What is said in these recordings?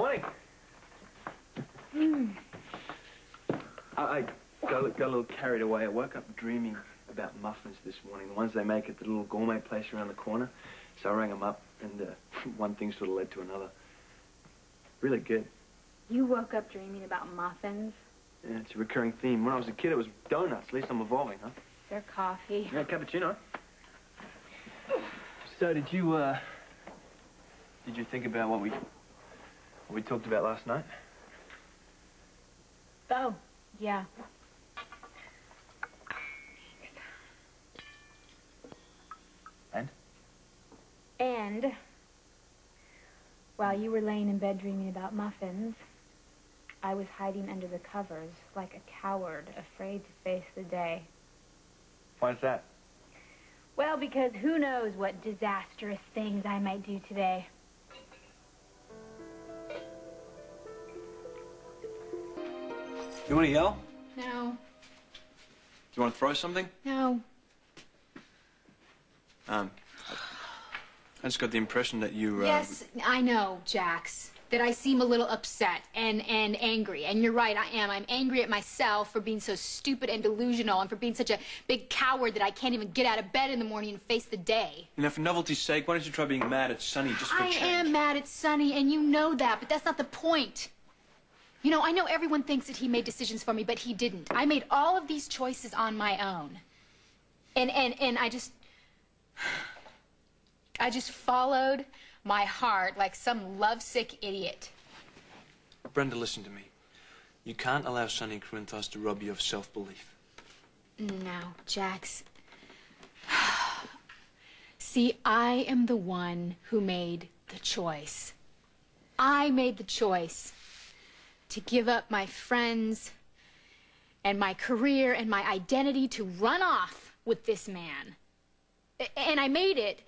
morning. I got a little carried away. I woke up dreaming about muffins this morning, the ones they make at the little gourmet place around the corner. So I rang them up, and one thing sort of led to another. Really good. You woke up dreaming about muffins? Yeah, it's a recurring theme. When I was a kid, it was donuts. At least I'm evolving, huh? They're coffee. Yeah, cappuccino. So did you think about what we talked about last night? Oh, yeah. And while you were laying in bed dreaming about muffins, I was hiding under the covers like a coward, afraid to face the day. Why's that? Well, because who knows what disastrous things I might do today. You want to yell? No. Do you want to throw something? No. I just got the impression that you, Yes, I know, Jax, that I seem a little upset and angry. And you're right, I am. I'm angry at myself for being so stupid and delusional and for being such a big coward that I can't even get out of bed in the morning and face the day. You know, for novelty's sake, why don't you try being mad at Sonny just for change? I am mad at Sonny, and you know that, but that's not the point. You know, I know everyone thinks that he made decisions for me, but he didn't. I made all of these choices on my own. And I just followed my heart like some lovesick idiot. Brenda, listen to me. You can't allow Sonny Corinthos to rob you of self-belief. No, Jax. See, I am the one who made the choice. I made the choice to give up my friends and my career and my identity to run off with this man. And I made it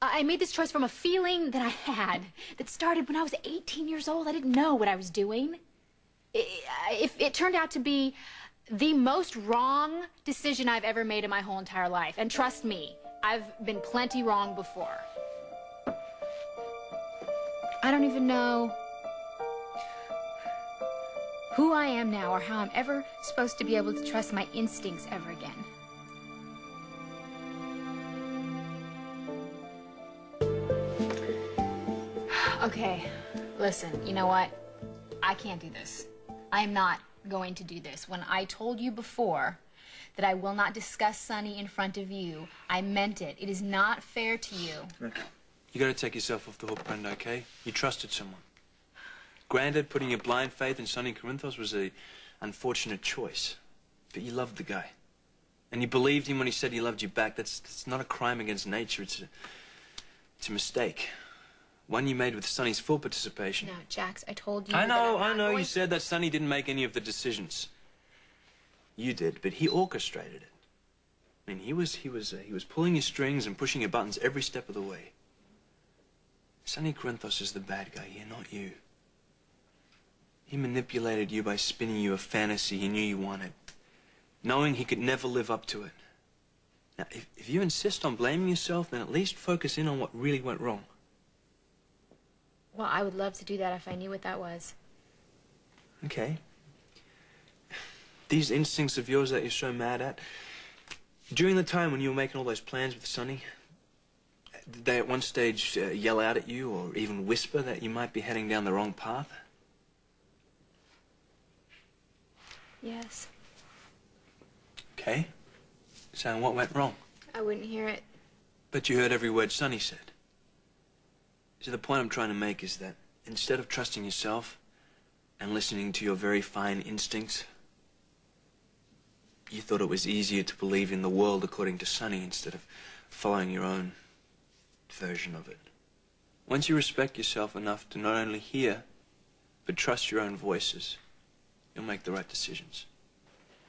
I made this choice from a feeling that I had that started when I was 18 years old. I didn't know what I was doing. It turned out to be the most wrong decision I've ever made in my whole entire life. And trust me, I've been plenty wrong before. I don't even know who I am now or how I'm ever supposed to be able to trust my instincts ever again. Okay, listen, you know what? I can't do this. I'm not going to do this. When I told you before that I will not discuss Sonny in front of you, I meant it. It is not fair to you. You gotta take yourself off the hook, Brenda, okay? You trusted someone. Granted, putting your blind faith in Sonny Corinthos was an unfortunate choice. But you loved the guy. And you believed him when he said he loved you back. That's not a crime against nature. It's a mistake. One you made with Sonny's full participation. No, Jax, I told you. I know. You said that Sonny didn't make any of the decisions. You did, but he orchestrated it. I mean, he was pulling your strings and pushing your buttons every step of the way. Sonny Corinthos is the bad guy here, not you. He manipulated you by spinning you a fantasy he knew you wanted, knowing he could never live up to it. Now, if you insist on blaming yourself, then at least focus in on what really went wrong. Well, I would love to do that if I knew what that was. Okay. These instincts of yours that you're so mad at, during the time when you were making all those plans with Sonny, did they at one stage yell out at you or even whisper that you might be heading down the wrong path? Yes. Okay. So what went wrong? I wouldn't hear it. But you heard every word Sonny said. So the point I'm trying to make is that instead of trusting yourself and listening to your very fine instincts, you thought it was easier to believe in the world according to Sonny instead of following your own version of it. Once you respect yourself enough to not only hear, but trust your own voices, you'll make the right decisions.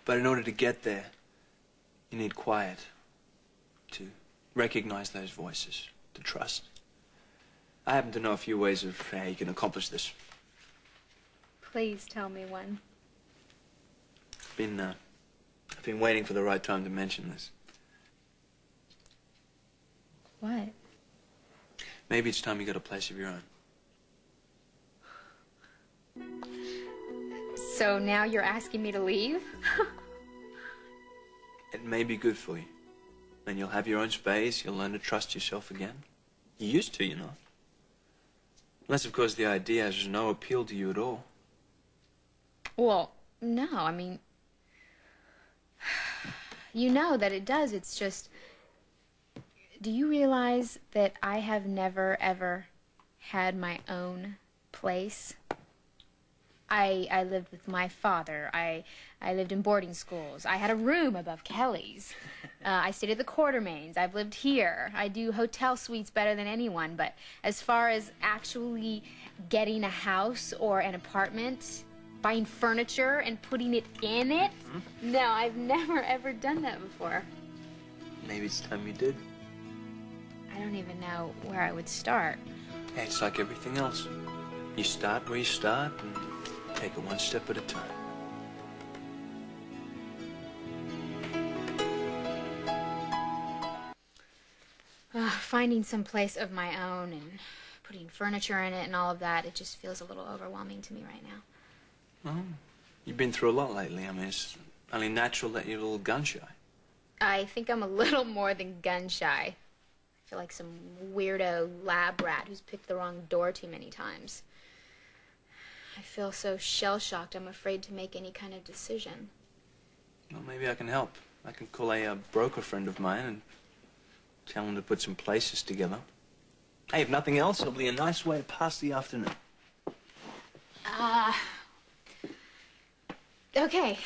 But in order to get there, you need quiet to recognize those voices, to trust. I happen to know a few ways of how you can accomplish this. Please tell me one. I've been waiting for the right time to mention this. What? Maybe it's time you got a place of your own. So now you're asking me to leave? It may be good for you. Then you'll have your own space, you'll learn to trust yourself again. You used to, you know. Unless, of course, the idea has no appeal to you at all. Well, no, I mean... You know that it does, it's just... Do you realize that I have never, ever had my own place? I lived with my father. I lived in boarding schools. I had a room above Kelly's. I stayed at the Quartermains. I've lived here. I do hotel suites better than anyone, but as far as actually getting a house or an apartment, buying furniture and putting it in it, no, I've never, ever done that before. Maybe it's time you did. I don't even know where I would start. Hey, it's like everything else. You start where you start and take it one step at a time. Finding some place of my own and putting furniture in it and all of that, it just feels a little overwhelming to me right now. Well, you've been through a lot lately. I mean, it's only natural that you're a little gun-shy. I think I'm a little more than gun-shy. I feel like some weirdo lab rat who's picked the wrong door too many times. I feel so shell-shocked, I'm afraid to make any kind of decision. Well, maybe I can help. I can call a broker friend of mine and tell him to put some places together. Hey, if nothing else, it'll be a nice way to pass the afternoon. Okay.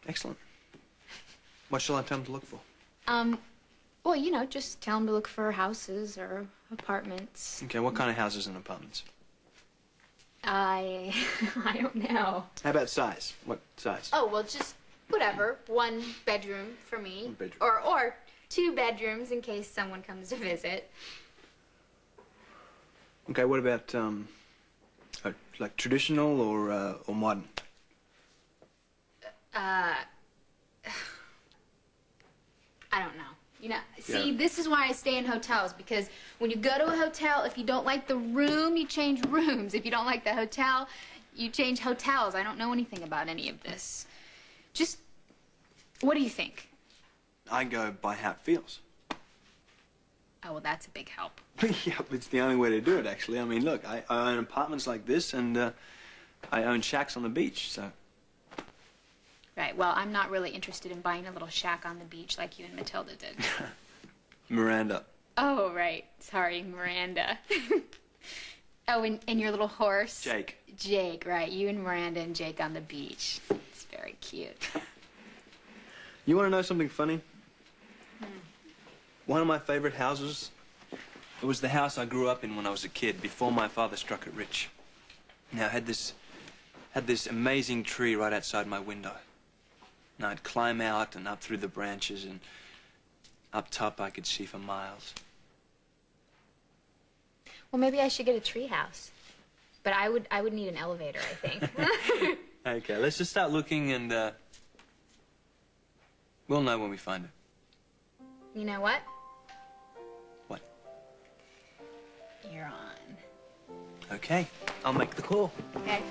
Excellent. What shall I tell him to look for? Well, you know, just tell him to look for houses or apartments. Okay, what kind of houses and apartments? I don't know. How about size? What size? Oh, well, just whatever. 1 bedroom for me. 1 bedroom. Or 2 bedrooms in case someone comes to visit. Okay, what about, like traditional or modern? I don't know. You know, see, Yeah. this is why I stay in hotels, because when you go to a hotel, if you don't like the room, you change rooms. If you don't like the hotel, you change hotels. I don't know anything about any of this. Just, what do you think? I go by how it feels. Oh, well, that's a big help. Yeah, it's the only way to do it, actually. I mean, look, I own apartments like this, and I own shacks on the beach, so... Right, well, I'm not really interested in buying a little shack on the beach like you and Matilda did. Miranda. Oh, right. Sorry, Miranda. Oh, and your little horse? Jake. Jake, right. You and Miranda and Jake on the beach. It's very cute. You want to know something funny? One of my favorite houses, it was the house I grew up in when I was a kid, before my father struck it rich. Now, it had this amazing tree right outside my window. And I'd climb out and up through the branches, and up top I could see for miles. Well, maybe I should get a tree house. But I would need an elevator, I think. Okay, let's just start looking, and we'll know when we find it. You know what? What? You're on. Okay, I'll make the call. Okay.